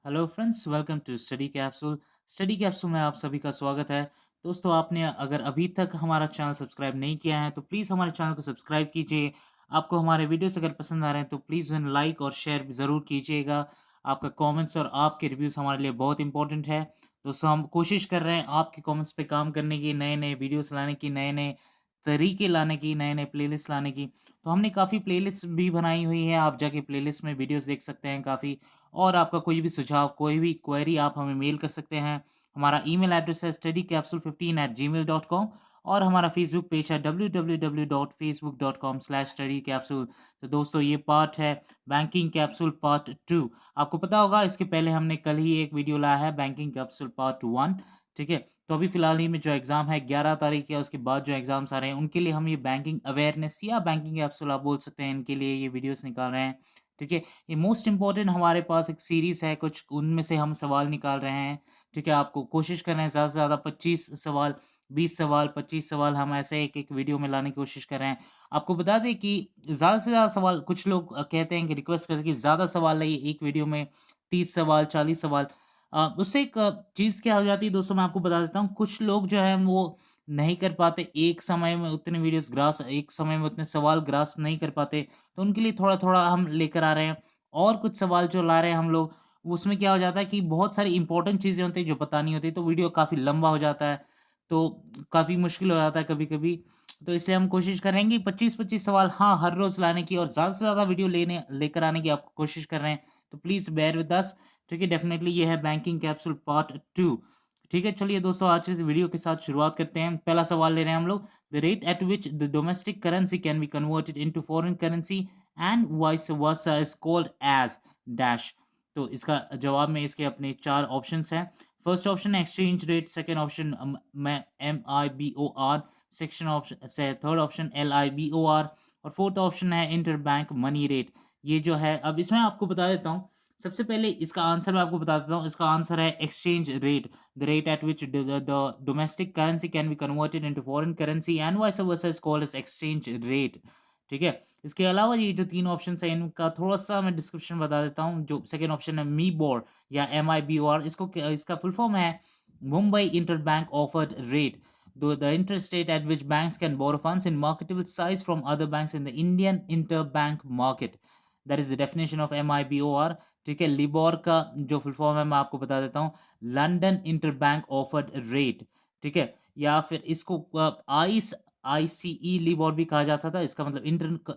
Hello friends, welcome to study capsule. Study capsule में आप सभी का स्वागत है। दोस्तों, आपने अगर अभी तक हमारा चैनल सब्सक्राइब नहीं किया है तो प्लीज़ हमारे चैनल को सब्सक्राइब कीजिए। आपको हमारे वीडियोस अगर पसंद आ रहे हैं तो प्लीज़ उन्हें लाइक और शेयर ज़रूर कीजिएगा। आपका कमेंट्स और आपके रिव्यूज़ हमारे लिए बहुत इंपॉर्टेंट है। दोस्तों, हम कोशिश कर रहे हैं आपके कमेंट्स पे काम करने की, नए-नए वीडियोस लाने की, नए-नए तरीके लाने की, नए-नए प्लेलिस्ट लाने की। तो हमने काफ़ी प्लेलिस्ट भी बनाई हुई है, आप जाके प्लेलिस्ट में वीडियोस देख सकते हैं काफ़ी। और आपका कोई भी सुझाव, कोई भी क्वेरी आप हमें मेल कर सकते हैं। हमारा ईमेल एड्रेस है studycapsule15@gmail.com और हमारा फ़ेसबुक पेज है www.facebook.com/studycapsule। तो दोस्तों, ये पार्ट है बैंकिंग कैप्सूल पार्ट 2। आपको पता होगा इसके पहले हमने कल ही एक वीडियो लाया है बैंकिंग कैप्सूल पार्ट 1, ठीक है? तो अभी फ़िलहाल ही में जो एग्ज़ाम है 11 तारीख या उसके बाद जो एग्ज़ाम्स आ रहे हैं उनके लिए हम ये बैंकिंग अवेयरनेस या बैंकिंग कैप्सूल आप बोल सकते हैं, इनके लिए ये वीडियोज़ निकाल रहे हैं, ठीक है? ये मोस्ट इम्पोर्टेंट हमारे पास एक सीरीज़ है, कुछ उनमें से हम सवाल निकाल रहे हैं, ठीक है? आपको कोशिश कर रहे हैं ज़्यादा से ज़्यादा 25 सवाल, 20 सवाल, 25 सवाल हम ऐसे एक-एक वीडियो में लाने की कोशिश कर रहे हैं। आपको बता दें कि ज़्यादा से ज़्यादा सवाल कुछ लोग कहते हैं कि रिक्वेस्ट करते हैं कि ज़्यादा सवाल लाइए एक वीडियो में 30 सवाल, 40 सवाल। उससे एक चीज़ क्या हो जाती है दोस्तों, मैं आपको बता देता हूँ, कुछ लोग जो हैं वो नहीं कर पाते एक समय में उतने वीडियोज़ ग्रास एक समय में उतने सवाल ग्रास्प नहीं कर पाते। तो उनके लिए थोड़ा-थोड़ा हम लेकर आ रहे हैं और कुछ सवाल जो ला रहे हैं हम लोग, उसमें क्या हो जाता है कि बहुत सारी इम्पोर्टेंट चीज़ें होती हैं जो पता नहीं होती, तो वीडियो काफ़ी लंबा हो जाता है, तो काफ़ी मुश्किल हो जाता है कभी-कभी। तो इसलिए हम कोशिश करेंगे 25-25 सवाल हाँ, हर रोज़ लाने की और ज़्यादा से ज़्यादा वीडियो लेकर आने की आप कोशिश कर रहे हैं, तो प्लीज़ बेयर विद अस, ठीक है? डेफ़िनेटली ये है बैंकिंग कैप्सूल पार्ट 2, ठीक है? चलिए दोस्तों, आज इस वीडियो के साथ शुरुआत करते हैं। पहला सवाल ले रहे हैं हम लोग, the rate at which the domestic currency can be converted into foreign currency and vice versa is called as dash. तो इसका जवाब में इसके अपने 4 ऑप्शंस हैं। फर्स्ट ऑप्शन है एक्सचेंज रेट, सेकंड ऑप्शन में MIBOR, सेक्शन ऑप्शन से थर्ड ऑप्शन LIBOR और फोर्थ ऑप्शन है इंटरबैंक मनी रेट। ये जो है, अब इसमें आपको बता देता हूँ, सबसे पहले इसका आंसर मैं आपको बता देता हूँ। इसका आंसर है exchange rate, the rate at which the domestic currency can be converted into foreign currency and vice versa is called as exchange rate, ठीक है? इसके अलावा ये जो 3 ऑप्शंस हैं इनका थोड़ा-सा मैं डिस्क्रिप्शन बता देता हूँ। जो सेकंड ऑप्शन है मीबोर या MIBOR, इसका फुल फॉर्म है Mumbai interbank offered rate, the interest rate at which banks can borrow funds in marketable size from other banks in the Indian interbank market. That is the definition of MIBOR, ठीक है? LIBOR का जो full form है मैं आपको बता देता हूँ, लंदन इंटरबैंक ऑफर्ड रेट, ठीक है? या फिर इसको ICE लिबोर भी कहा जाता था। इसका मतलब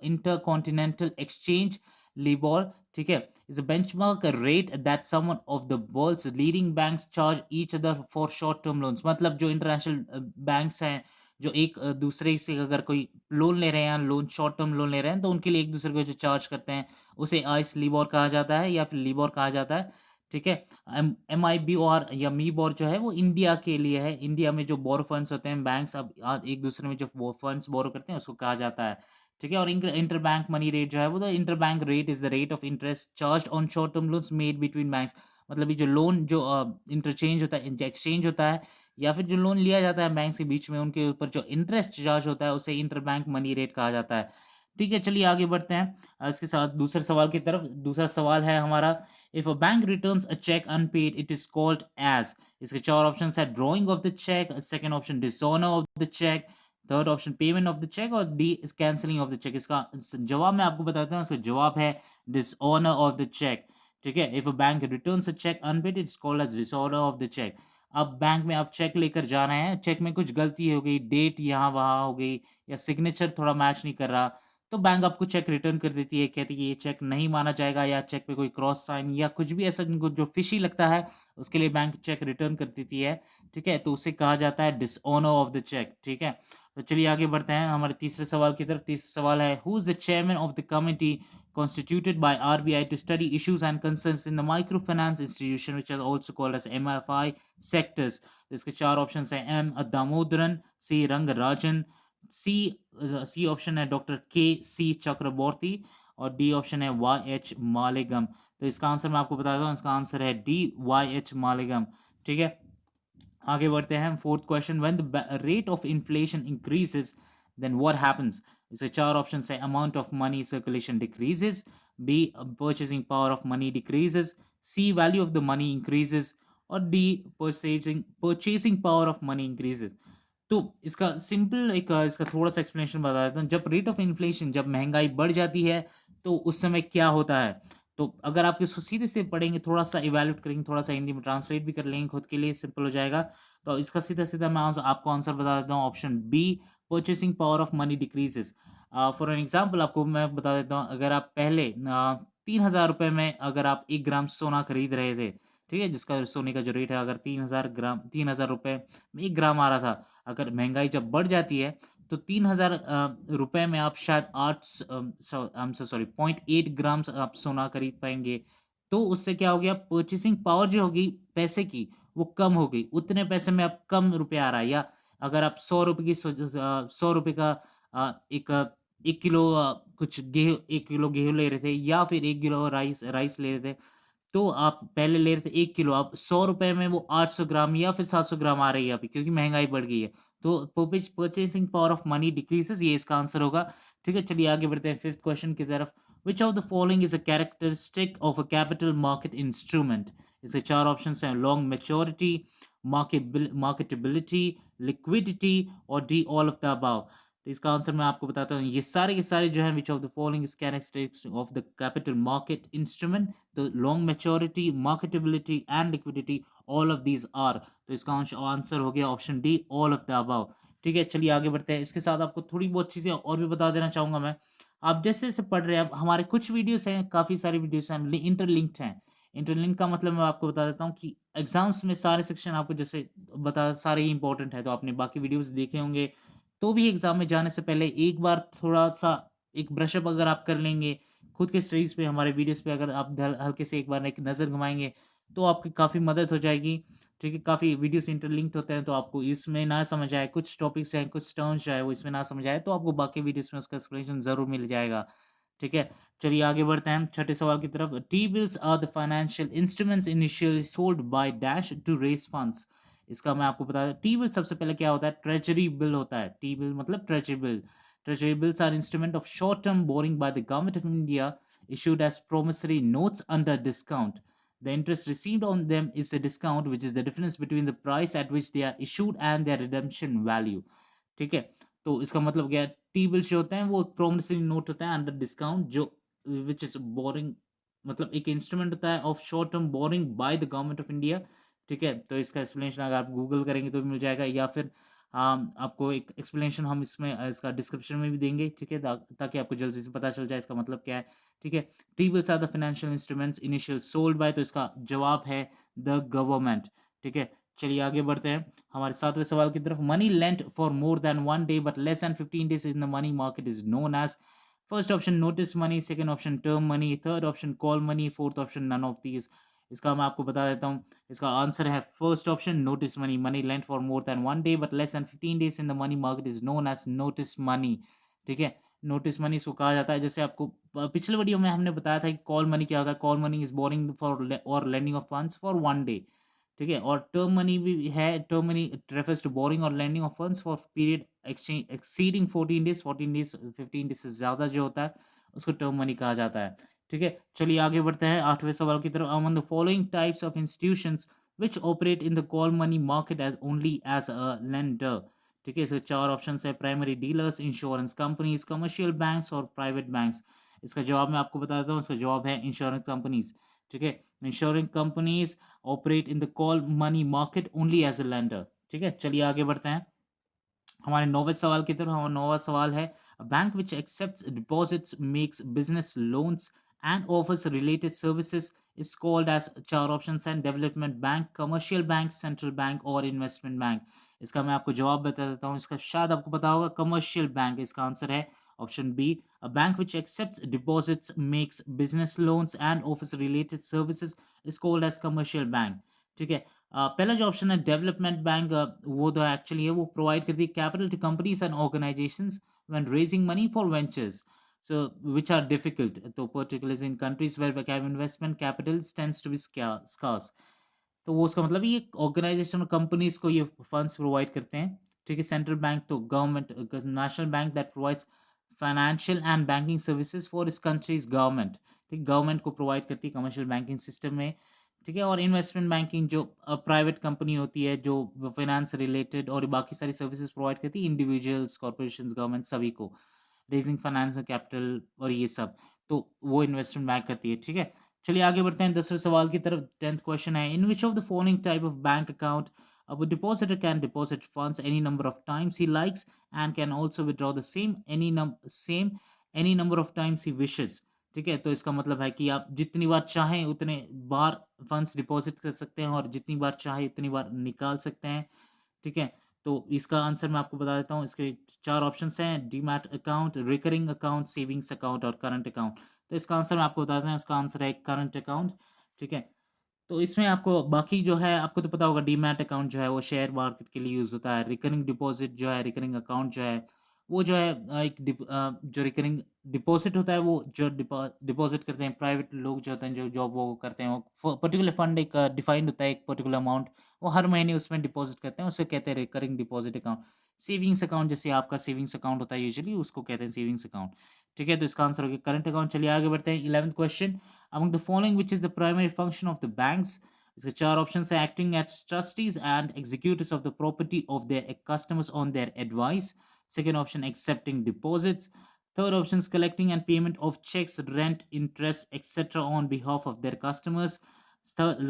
इंटरकॉन्टिनेंटल एक्सचेंज लिबोर, ठीक है? Is a benchmark rate that some of the world's leading banks charge each other for short term loans. मतलब जो इंटरनेशनल बैंक्स हैं, जो एक दूसरे से अगर कोई लोन ले रहे हैं, लोन शॉर्ट टर्म लोन ले रहे हैं, तो उनके लिए एक दूसरे को जो चार्ज करते हैं, उसे आइस लिबोर कहा जाता है या फिर लिबोर कहा जाता है, ठीक है? MIBOR या मीबोर जो है वो इंडिया के लिए है। इंडिया में जो बोरो फंड्स होते हैं, बैंक्स अब एक दूसरे में जो वो फंड्स बोरो करते हैं उसको कहा जाता है, ठीक है? और इंटरबैंक मनी रेट जो है वो, the interbank rate is the rate of interest charged on short term loans made between banks. मतलब ये जो लोन जो इंटरचेंज होता है, एक्सचेंज होता है या फिर जो लोन लिया जाता है बैंक्स के बीच में, उनके ऊपर जो इंटरेस्ट चार्ज होता है उसे इंटरबैंक मनी रेट कहा जाता है। ठीक है, चलिए आगे बढ़ते हैं। इसके साथ दूसरे सवाल की तरफ। दूसरा सवाल है हमारा, if a bank returns a cheque unpaid it is called as. इसके 4 ऑप्शंस है, drawing of the cheque, second option dishonour of the cheque, third option payment of the cheque और D is cancelling of the cheque. इसका जवाब मैं आपको बताता हूँ। इसका जवाब है डिसऑनर ऑफ द चेक, ठीक है? If a bank returns a cheque unpaid it's called as dishonour of the cheque. अब बैंक में आप चेक लेकर जा रहे हैं, चेक में कुछ गलती हो गई, डेट यहाँ-वहाँ हो गई या सिग्नेचर थोड़ा मैच नहीं कर रहा, तो बैंक आपको चेक रिटर्न कर देती है, कहती है कि ये चेक नहीं माना जाएगा या चेक पे कोई क्रॉस साइन या कुछ भी ऐसा इनको जो फिशी लगता है, उसके लिए बैंक चेक रिटर्न कर देती है, ठीक है? तो उसे कहा जाता है डिसऑनर ऑफ द चेक, ठीक है? तो चलिए आगे बढ़ते हैं हमारे तीसरे सवाल की तरफ। तीसरा सवाल है, who is the chairman of the committee constituted by RBI to study issues and concerns in the microfinance institution which are also called as MFI sectors। तो इसके 4 ऑप्शंस हैं, एम दामोदरन, सी रंगराजन, सी सी ऑप्शन है डॉक्टर के सी चक्रबोर्ती और डी ऑप्शन है YH मालेगम। तो इसका answer मैं आपको बताता हूँ, इसका आंसर है डी YH मालेगम, ठीक है? आगे बढ़ते हैं। Fourth question, when the rate of inflation increases then what happens. इसके 4 ऑप्शंस है, amount of money circulation decreases, B purchasing power of money decreases, C value of the money increases, और D purchasing purchasing power of money increases. तो इसका simple एक इसका थोड़ा-सा explanation बता देता हूँ। जब रेट ऑफ इन्फ्लेशन जब महँगाई बढ़ जाती है, तो उस समय क्या होता है? तो अगर आप इसको सीधे-सीधे पढ़ेंगे, थोड़ा-सा इवैल्यूएट करेंगे, थोड़ा-सा हिंदी में ट्रांसलेट भी कर लेंगे खुद के लिए, सिंपल हो जाएगा। तो इसका सीधा-सीधा मैं आपको आंसर बता देता हूँ, option B, purchasing power of money decreases. For an example आपको मैं बता देता हूँ, अगर आप पहले ₹3000 में अगर आप 1 ग्राम सोना खरीद रहे थे, ठीक है? जिसका सोने का जो रेट है, अगर 3000 में 1 ग्राम आ रहा था, अगर महँगाई जब बढ़ जाती है, तो 3000 रुपए में आप शायद 0.8 ग्राम्स आप सोना खरीद पाएँगे। तो उससे क्या हो गया, परचेसिंग पावर जो होगी पैसे की, वो कम हो गई। उतने पैसे में अब कम रुपया आ रहा है, या अगर आप ₹100 का एक 1 किलो कुछ गेहूँ 1 किलो गेहूँ ले रहे थे, या फिर 1 किलो राइस राइस ले रहे थे, तो आप पहले ले रहे थे 1 किलो, अब ₹100 में वो 800 ग्राम या फिर 700 ग्राम आ रही है अभी, क्योंकि महँगाई बढ़ गई है। तो परचेसिंग पावर ऑफ मनी डिक्रीज़ेज़, ये इसका आंसर होगा। ठीक है, चलिए आगे बढ़ते हैं 5th क्वेश्चन की तरफ। Which of the following is a characteristic of a capital market instrument? इसके 4 ऑप्शंस हैं, लॉन्ग मैच्योरिटी, मार्केटेबिलिटी, लिक्विडिटी, और D all of the above. तो इसका आंसर मैं आपको बताता हूँ, ये सारे के सारे जो हैं, which of the following is characteristics of the capital market instrument? तो long maturity, marketability and liquidity, all of these are. तो इसका आंसर हो गया option D, all of the above. ठीक है, चलिए आगे बढ़ते हैं। इसके साथ आपको थोड़ी बहुत चीज़ें और भी बता देना चाहूँगा मैं। आप जैसे-जैसे पढ़ रहे हैं, अब हमारे कुछ वीडियोज़ हैं, काफ़ी सारी वीडियोज़ हैं, इंटरलिंक्ड हैं। इंटरलिंक का मतलब मैं आपको बता देता हूँ कि एग्ज़ाम्स में सारे सेक्शन आपको जैसे बता सारे ही इंपॉर्टेंट हैं, तो आपने बाकी वीडियोज़ देखे होंगे, तो भी एग्ज़ाम में जाने से पहले एक बार थोड़ा-सा एक ब्रश अप अगर आप कर लेंगे, खुद के स्टडीज़ पे, हमारे वीडियोज़ पे अगर आप हल्के से एक बार एक नज़र घुमाएँगे, तो आपकी काफ़ी मदद हो जाएगी। ठीक है, काफ़ी वीडियोज़ इंटरलिंक्ड होते हैं, तो आपको इसमें ना समझ आए, कुछ टॉपिक्स हैं, कुछ टर्म्स जो है वो इसमें ना समझ आए, तो आपको बाकी वीडियोज़ में उसका एक्सप्लेनेशन ज़रूर मिल जाएगा। ठीक है, चलिए आगे बढ़ते हैं छठे सवाल की तरफ। T bills are the financial instruments initially sold by dash to raise funds. इसका मैं आपको बता दूँ, टी-बिल सबसे पहले क्या होता है, ट्रेज़री बिल होता है। टी-बिल मतलब treasury bill. Treasury bills are instrument of short-term borrowing by the government of India, issued as promissory notes under discount. The interest received on them is the discount, which is the difference between the price at which they are issued and their redemption value. ठीक है, तो इसका मतलब क्या है, T bills जो होते हैं वो प्रोमिसरी नोट होता है अंडर डिस्काउंट, जो विच इज बोरिंग, मतलब एक इंस्ट्रूमेंट होता है of short term borrowing by the government of India. ठीक है, तो इसका एक्सप्लेनेशन अगर आप गूगल करेंगे तो भी मिल जाएगा, या फिर आपको एक एक्सप्लेनेशन हम इसमें इसका डिस्क्रिप्शन में भी देंगे। ठीक है, ताकि आपको जल्दी से पता चल जाए इसका मतलब क्या है। ठीक है, T bills are the financial instruments initial sold by, तो इसका जवाब है द गवर्नमेंट। ठीक है, चलिए आगे बढ़ते हैं हमारे 7वें सवाल की तरफ। Money lent for more than 1 day but less than 15 days in the money market is known as. First option notice money, second option term money, third option call money, fourth option none of these. इसका मैं आपको बता देता हूँ, इसका answer है first option notice money. Money lent for more than 1 day but less than 15 days in the money market is known as notice money. ठीक है, नोटिस मनी इसको कहा जाता है। जैसे आपको पिछले वीडियो में हमने बताया था कि कॉल मनी क्या होता है। Call money is borrowing for और lending of funds for 1 day. ठीक है, और टर्म मनी भी है। Term money refers to borrowing और lending of funds for period exceeding 14 days. 14 days 15 days से ज़्यादा जो होता है, उसको टर्म मनी कहा जाता है। ठीक है, चलिए आगे बढ़ते हैं 8वें सवाल की तरफ। Among the following types of institutions which operate in the call money market as only as a lender. ठीक है, इसके 4 ऑप्शंस है, primary dealers, insurance companies, commercial banks और प्राइवेट बैंक्स। इसका जवाब मैं आपको बता देता हूँ, इसका जवाब है इंश्योरेंस कंपनीज़। ठीक है, insurance companies operate in the call money market only as a lender. ठीक है, चलिए आगे बढ़ते हैं हमारे 9वें सवाल की तरफ। हमारा 9वां सवाल है, a bank which accepts deposits, makes business loans and offers related services is called as. 4 options हैं, development bank, commercial bank, central bank और इन्वेस्टमेंट बैंक। इसका मैं आपको जवाब बता देता हूँ, इसका शायद आपको पता होगा, कमर्शियल बैंक इसका आंसर है, option B. A bank which accepts deposits, makes business loans and offers related services is called as commercial bank. ठीक है, पहला जो ऑप्शन है डेवलपमेंट बैंक, वो तो एक्चुअली है, वो प्रोवाइड करती है capital to companies and organisations when raising money for ventures, so which are difficult, तो particularly in countries where investment capitals tends to be scarce. तो वो उसका मतलब ये ऑर्गेनाइजेशन और कंपनीज को ये फंड्स प्रोवाइड करते हैं। ठीक है, सेंट्रल बैंक तो government, national bank that provides financial and banking services for इस कंट्रीज गवर्नमेंट। ठीक, गवर्नमेंट को प्रोवाइड करती है कमर्शियल बैंकिंग सिस्टम में, ठीक है? और इन्वेस्टमेंट बैंकिंग जो प्राइवेट कंपनी होती है, जो फाइनेंस रिलेटेड और बाकी सारी सर्विसेज़ प्रोवाइड करती है इंडिविजुअल्स, कॉर्पोरेशंस, गवर्नमेंट सभी को, रेज़िंग फाइनेंशियल कैपिटल और ये सब, तो वो इन्वेस्टमेंट बैंक करती है, ठीक है? चलिए आगे बढ़ते हैं 10वें सवाल की तरफ, 10th क्वेश्चन है, in which of the following type of bank account a depositor can deposit funds any number of times he likes and can also withdraw the same any number of times he wishes, ठीक है? तो इसका मतलब है कि आप जितनी बार चाहें उतने बार फंड्स डिपॉज़िट कर सकते हैं और जितनी बार चाहें उतनी बार निकाल सकते हैं, ठीक है? तो इसका आंसर मैं आपको बता देता हूँ, इसके 4 ऑप्शंस हैं, demat account, recurring account, savings account और करंट अकाउंट। तो इसका आंसर मैं आपको बता देता हूँ, इसका आंसर है करंट अकाउंट, ठीक है? तो इसमें आपको बाकी जो है आपको तो पता होगा डीमैट अकाउंट जो है वो शेयर मार्केट के लिए यूज़ होता है। रिकरिंग डिपॉज़िट जो है रिकरिंग अकाउंट जो है वो जो है जो रिकरिंग डिपॉज़िट होता है वो जो डिपॉज़िट करते हैं प्राइवेट लोग जो होते हैं जो जॉब वो करते हैं वो पर्टिकुलर फंड एक डिफाइंड होता है एक पर्टिकुलर अमाउंट वो हर महीने उसमें डिपॉज़िट करते हैं उसे कहते हैं recurring deposit account. Savings account जैसे आपका सेविंग्स अकाउंट होता है यूजुअली उसको कहते हैं सेविंग्स अकाउंट। ठीक है? तो इसका आंसर हो गया करंट अकाउंट। चलिए आगे बढ़ते हैं 11th question among the following which is the primary function of the banks. इसके 4 ऑप्शंस हैं acting as trustees and executives of the property of their customers on their advice. Second option accepting deposits. Third option is collecting and payment of checks, rent, interest, etc. on behalf of their customers.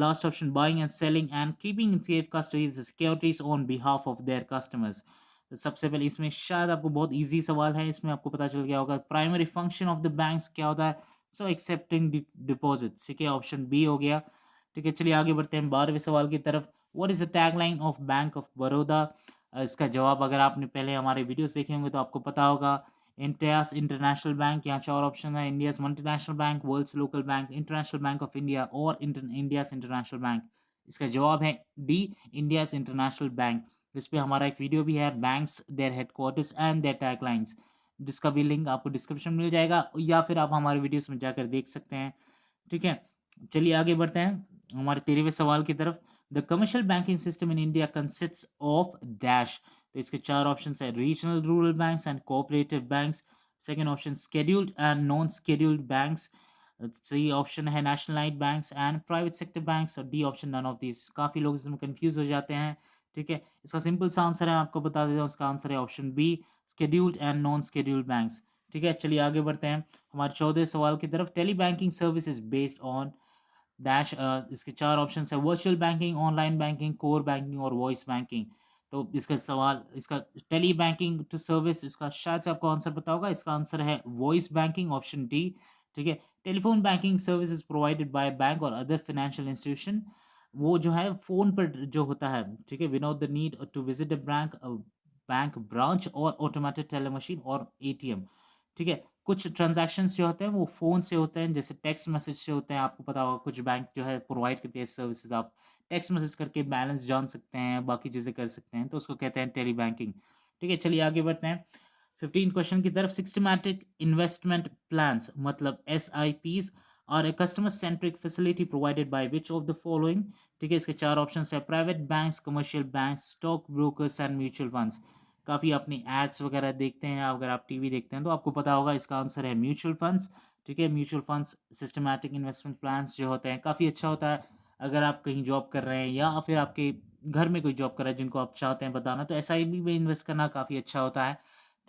Last option buying and selling and keeping in safe custody the securities on behalf of their customers. तो सबसे पहले इसमें शायद आपको बहुत easy सवाल है इसमें आपको पता चल गया होगा primary function of the banks क्या होता है। सो एक्सेप्टिंग डिपॉजिट ठीक है ऑप्शन बी हो गया। ठीक है चलिए आगे बढ़ते हैं 12वें सवाल की तरफ। What is the tagline of bank of Baroda. इसका जवाब अगर आपने पहले हमारे वीडियोस देखे होंगे तो आपको पता होगा इंडियाज इंटरनेशनल बैंक। यहाँ 4 ऑप्शन है India's multinational bank, world's local bank, international bank of India और इंडियाज इंटरनेशनल बैंक। इसका जवाब है डी इंडियाज इंटरनेशनल बैंक। इस पे हमारा एक वीडियो भी है banks their headquarters and their taglines जिसका भी लिंक आपको डिस्क्रिप्शन में मिल जाएगा या फिर आप हमारे वीडियोस में जाकर देख सकते हैं। ठीक है चलिए आगे बढ़ते हैं हमारे 13वें सवाल की तरफ। The commercial banking system in India consists of dash. तो इसके 4 ऑप्शंस है regional rural banks and cooperative banks. Second option scheduled and non scheduled banks. C option है nationalised banks and private sector banks और D option none of this. काफ़ी लोग इसमें confuse हो जाते हैं। ठीक है इसका सिंपल सा आंसर है आपको बता देता हूँ इसका आंसर है option B scheduled and non scheduled banks. ठीक है चलिए आगे बढ़ते हैं हमारे 14वें सवाल की तरफ। Tele banking service is based on dash इसके 4 ऑप्शंस है virtual banking, online banking, core banking और वॉइस बैंकिंग। तो इसका सवाल इसका टेली बैंकिंग टू सर्विस इसका शायद से आपको आंसर पता होगा। इसका आंसर है वॉइस बैंकिंग ऑप्शन डी। ठीक है telephone banking service is provided by bank और अदर फाइनेंशियल इंस्टीट्यूशन। वो जो है फ़ोन पर जो होता है ठीक है without the need to visit a bank branch और ऑटोमेटेड टेलर मशीन और एटीएम। ठीक है कुछ ट्रांज़ैक्शंस जो होते हैं वो फ़ोन से होते हैं, जैसे टेक्स्ट मैसेज से होते हैं, आपको पता होगा कुछ बैंक जो है प्रोवाइड करती है सर्विसेज़ आप टेक्स्ट मैसेज करके बैलेंस जान सकते हैं, बाकी चीज़ें कर सकते हैं, तो उसको कहते हैं टेली बैंकिंग। ठीक है, चलिए आगे बढ़ते हैं 15th क्वेश्चन की तरफ। सिस्टमैटिक इन्वेस्टमेंट प्लान्स मतलब SIPs are a customer centric facility provided by which of the following. ठीक है, इसके 4 ऑप्शंस हैं private banks, commercial banks, stock brokers and mutual funds. काफ़ी अपनी एड्स वगैरह देखते हैं अगर आप टीवी देखते हैं तो आपको पता होगा इसका आंसर है म्यूचुअल फंड्स। ठीक है mutual funds systematic investment plans जो होते हैं काफ़ी अच्छा होता है अगर आप कहीं जॉब कर रहे हैं या फिर आपके घर में कोई जॉब कर रहा है जिनको आप चाहते हैं बताना तो एसआईपी में इन्वेस्ट करना काफ़ी अच्छा होता है।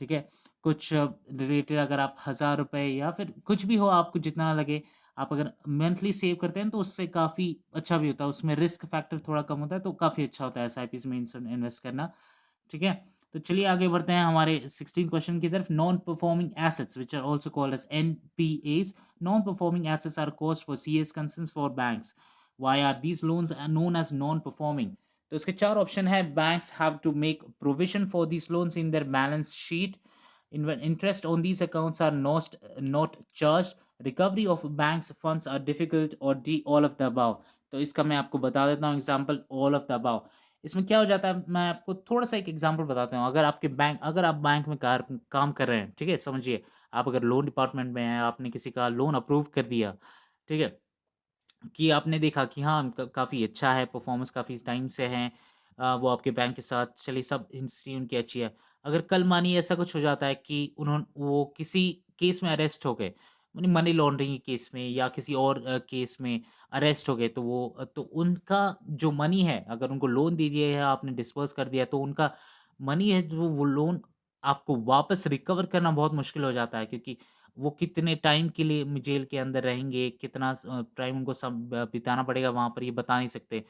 ठीक है कुछ रिलेटेड अगर आप 1000 रुपये या फिर कुछ भी हो आपको जितना लगे आप अगर मंथली सेव करते हैं तो उससे काफ़ी अच्छा भी होता है उसमें रिस्क फैक्टर थोड़ा कम होता है तो काफ़ी अच्छा होता है एसआईपी में इन्वेस्ट करना। ठीक है तो चलिए आगे बढ़ते हैं हमारे 16 क्वेश्चन की तरफ। Non performing assets which are also called as NPS. Non performing assets are cost for CS concerns for banks. Why are these loans known as non performing. तो इसके 4 ऑप्शन है banks have to make provision for these loans in their balance sheet. Interest on these accounts are not charged. Recovery of banks funds are difficult or D all of the above। तो इसका मैं आपको बता देता हूँ example all of the above। इसमें क्या हो जाता है मैं आपको थोड़ा-सा एक एग्जांपल बताता हूँ। अगर आप बैंक में काम कर रहे हैं, ठीक है? समझिए आप अगर लोन डिपार्टमेंट में हैं, आपने किसी का लोन अप्रूव कर दिया, ठीक है? कि आपने देखा कि हाँ, काफ़ी अच्छा है, परफ़ॉर्मेंस काफ़ी टाइम से है वो आपके बैंक के साथ चलिए सब हिस्ट्री उनकी अच्छी है। अगर कल मानिए ऐसा कुछ हो जाता है कि वो किसी केस में अरेस्ट हो गए, मनी लॉन्ड्रिंग के केस में या किसी और केस में अरेस्ट हो गए, तो वो तो उनका जो मनी है, अगर उनको लोन दे दिया या आपने डिस्बर्स कर दिया, तो उनका मनी है जो वो लोन आपको वापस रिकवर करना बहुत मुश्किल हो जाता है, क्योंकि वो कितने टाइम के लिए जेल के अंदर रहेंगे, कितना टाइम उनको बिताना पड़ेगा वहाँ पर, ये बता नहीं सकते।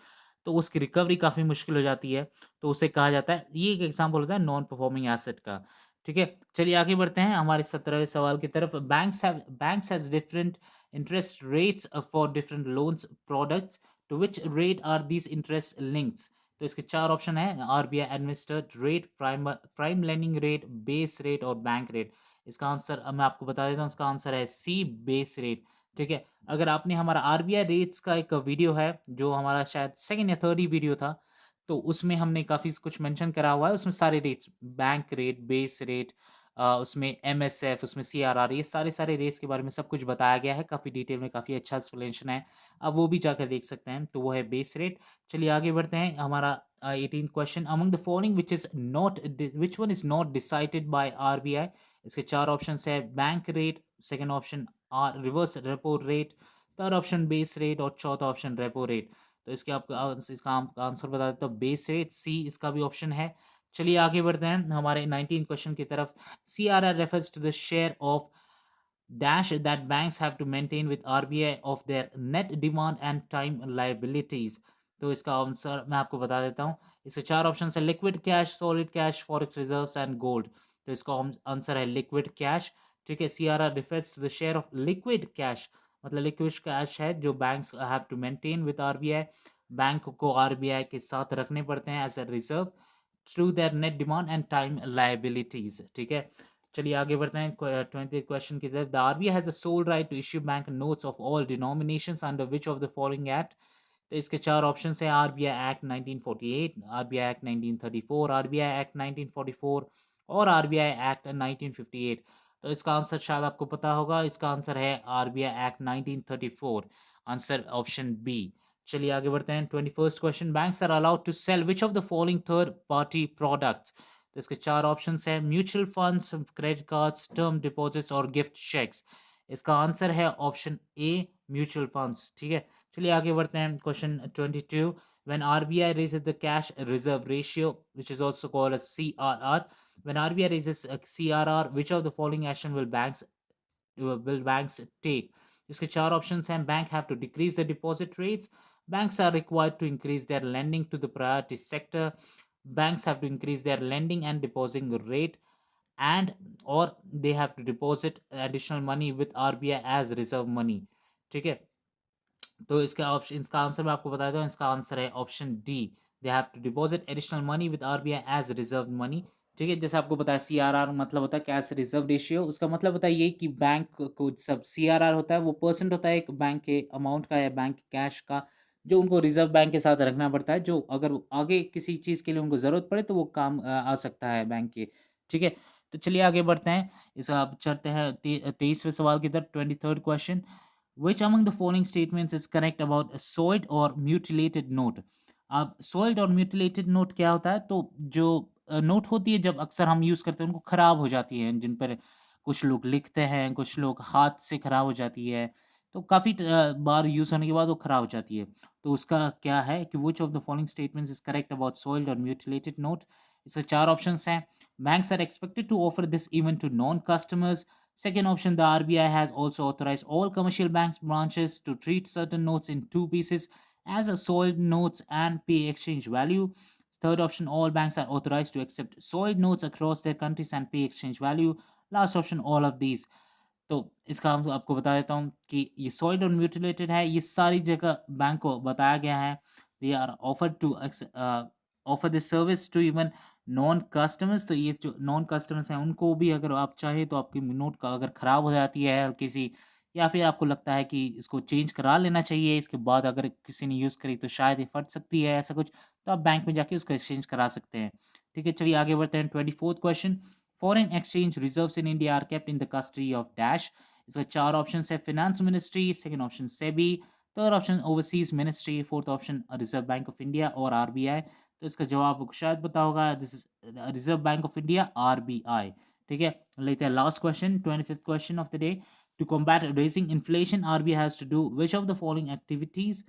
तो उसकी रिकवरी काफ़ी मुश्किल हो जाती है, तो उसे कहा जाता है, ये एक एग्ज़ाम्पल होता है नॉन परफॉर्मिंग एसेट का, ठीक है? चलिए आगे बढ़ते हैं हमारे 17वें सवाल की तरफ। Banks has different interest rates for different loans products, to which rate are these interest links? तो इसके 4 ऑप्शन हैं, RBI administered rate, prime lending rate, base rate और बैंक रेट। इसका आंसर मैं आपको बता देता हूँ, इसका आंसर है सी, बेस रेट, ठीक है? अगर आपने हमारा आरबीआई रेट्स का एक वीडियो है, जो हमारा शायद सेकंड या थर्ड ही वीडियो था, तो उसमें हमने काफ़ी कुछ मेंशन करा हुआ है, उसमें सारे rates, bank rate, base rate, उसमें एमएसएफ, उसमें सीआरआर, ये सारे रेट्स के बारे में सब कुछ बताया गया है, काफ़ी डिटेल में, काफ़ी अच्छा एक्सप्लेनेशन है। आप वो भी जाकर देख सकते हैं, तो वो है बेस रेट। चलिए आगे बढ़ते हैं, हमारा 18th question, among the following which one is not decided by RBI? इसके 4 ऑप्शंस है, bank rate, second option reverse repo rate, third option base rate और चौथा ऑप्शन रेपो रेट। तो इसके आपको इसका आंसर बता देता हूँ, बेस रेट, सी इसका भी ऑप्शन है। चलिए आगे बढ़ते हैं हमारे 19 क्वेश्चन की तरफ। CRR refers to the share of dash that banks have to maintain with RBI of their net demand and time liabilities। तो इसका आंसर मैं आपको बता देता हूँ। इसके 4 ऑप्शन है, liquid cash, solid cash, forex reserves and gold. तो इसका आंसर है लिक्विड कैश, ठीक है? CRR refers to the share of liquid cash, मतलब लिक्विड कैश है जो banks have to maintain with RBI, bank को आरबीआई के साथ रखने पड़ते हैं as a reserve through their net demand and time liabilities, ठीक है? चलिए आगे बढ़ते हैं 20th क्वेश्चन की तरफ। The RBI has a sole right to issue bank notes of all denominations under which of the following act? तो इसके 4 ऑप्शन हैं, RBI act 1948, RBI act 1934, RBI act 1944 और आरबीआई एक्ट 1958। तो इसका आंसर शायद आपको पता होगा, इसका आंसर है RBI act 1934, answer option B. चलिए आगे बढ़ते हैं, 21st question, banks are allowed to sell which of the following third party products? तो इसके 4 ऑप्शंस हैं, mutual funds, credit cards, term deposits और गिफ्ट चेक्स। इसका आंसर है ऑप्शन ए, म्यूचुअल फंड्स, ठीक है? चलिए आगे बढ़ते हैं, question 22, when RBI raises the cash reserve ratio which is also called as CRR, when RBI raises CRR which of the following action will banks take? इसके 4 options हैं, bank have to decrease the deposit rates, banks are required to increase their lending to the priority sector, banks have to increase their lending and depositing rate, and or they have to deposit additional money with RBI as reserve money, ठीक है? तो इसका answer मैं आपको बता देता हूँ, इसका आंसर है option D, they have to deposit additional money with RBI as reserve money, ठीक है? जैसे आपको बताया, सीआरआर मतलब होता है कैश रिजर्व रेशियो, उसका मतलब होता है ये कि बैंक को सब सीआरआर होता है, वो परसेंट होता है एक बैंक के अमाउंट का या बैंक कैश का, जो उनको रिजर्व बैंक के साथ रखना पड़ता है, जो अगर आगे किसी चीज़ के लिए उनको ज़रूरत पड़े तो वो काम आ सकता है बैंक के, ठीक है? तो चलिए आगे बढ़ते हैं, इसका अब चलते हैं 23वें सवाल की तरफ, 23rd question, which among the following statements is correct about a soiled or mutilated note? अब soiled और mutilated note क्या होता है? तो जो नोट होती है, जब अक्सर हम यूज़ करते हैं, उनको खराब हो जाती है, जिन पर कुछ लोग लिखते हैं, कुछ लोग हाथ से खराब हो जाती है, तो काफ़ी बार यूज़ होने के बाद वो खराब हो जाती है। तो उसका क्या है कि which of the following statements is correct about soiled or mutilated note? इसके 4 ऑप्शंस हैं, banks are expected to offer this even to non-customers. Second option, the RBI has also authorized all commercial banks branches to treat certain notes in two pieces as a soiled notes and pay exchange value. Third option, all banks are authorized to accept soiled notes across their countries and pay exchange value. Last option, all of these. तो इसका हम आपको बता देता हूँ कि ये soiled और म्यूटिलेटेड है, ये सारी जगह बैंक को बताया गया है। They are offered to offer this service to even non customers, तो ये जो नॉन कस्टमर्स हैं उनको भी, अगर आप चाहें तो आपकी नोट का अगर ख़राब हो जाती है हल्की सी, या फिर आपको लगता है कि इसको चेंज करा लेना चाहिए, इसके बाद अगर किसी ने यूज़ करी तो शायद ये फट सकती है, ऐसा कुछ, तो आप बैंक में जाके उसको एक्सचेंज करा सकते हैं, ठीक है? चलिए आगे बढ़ते हैं, 24th question, foreign exchange reserves in India are kept in the custody of dash. इसका 4 ऑप्शन है, finance ministry, second option SEBI, third option overseas ministry, fourth option reserve bank of India और आरबीआई। तो इसका जवाब आपको शायद पता होगा, this is reserve bank of India, RBI, ठीक है? लेते हैं last question, 25th question of the day. To combat raising inflation RBI has to do which of the following activities.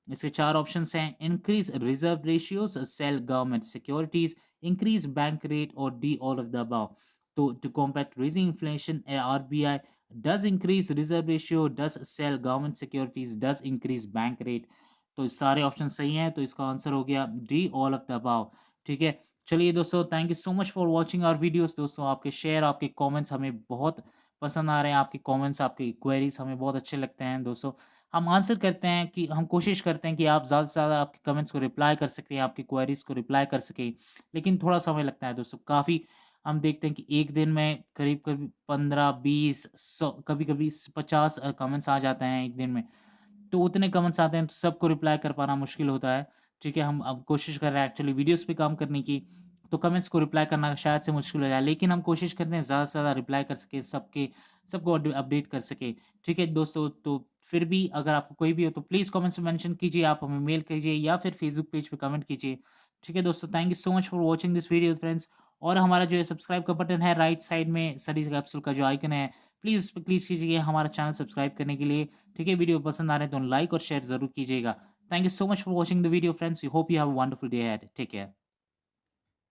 इसके 4 ऑप्शंस हैं। Increase reserve ratios, sell government securities, increase bank rate और D all of the above. तो to combat raising inflation RBI does increase reserve ratio, does sell government securities, does increase bank rate। तो सारे option सही हैं, तो इसका answer हो गया D all of the above. ठीक है, चलिए दोस्तों, thank you so much for watching our videos. दोस्तों आपके शेयर, आपके कमेंट्स हमें बहुत पसंद आ रहे हैं। आपके कमेंट्स, आपके क्वेरीज हमें बहुत अच्छे लगते हैं दोस्तों। हम आंसर करते हैं कि हम कोशिश करते हैं कि आप ज़्यादा से ज़्यादा आपके कमेंट्स को रिप्लाई कर सकें, आपकी क्वेरीज को रिप्लाई कर सकें, लेकिन थोड़ा समय लगता है दोस्तों। काफ़ी हम देखते हैं कि एक दिन में करीब-करीब 15, 20, 100, कभी-कभी 50 कमेंट्स आ जाते हैं एक दिन में। तो उतने कमेंट्स आते हैं तो सबको रिप्लाई कर पाना मुश्किल होता है। ठीक है, हम अब कोशिश कर रहे हैं एक्चुअली वीडियोज़ पे काम करने की, तो कमेंट्स को रिप्लाई करना शायद से मुश्किल हो जाए, लेकिन हम कोशिश करते हैं ज़्यादा से ज़्यादा रिप्लाई कर सकें, सबको अपडेट कर सकें। ठीक है दोस्तों, तो फिर भी अगर आपको कोई भी हो तो प्लीज़ कमेंट्स में मेंशन कीजिए, आप हमें मेल कीजिए या फिर फेसबुक पेज पे कमेंट कीजिए। ठीक है दोस्तों, thank you so much for watching this video friends. और हमारा जो है सब्सक्राइब का बटन है राइट साइड में, स्टडी कैप्सूल का जो आइकन है, प्लीज़ उस पे क्लिक कीजिए हमारा चैनल सब्सक्राइब करने के लिए। ठीक है, वीडियो पसंद आ रहे हैं तो लाइक और शेयर ज़रूर कीजिएगा। Thank you so much for watching the video friends. We hope you have a wonderful day ahead. Take care.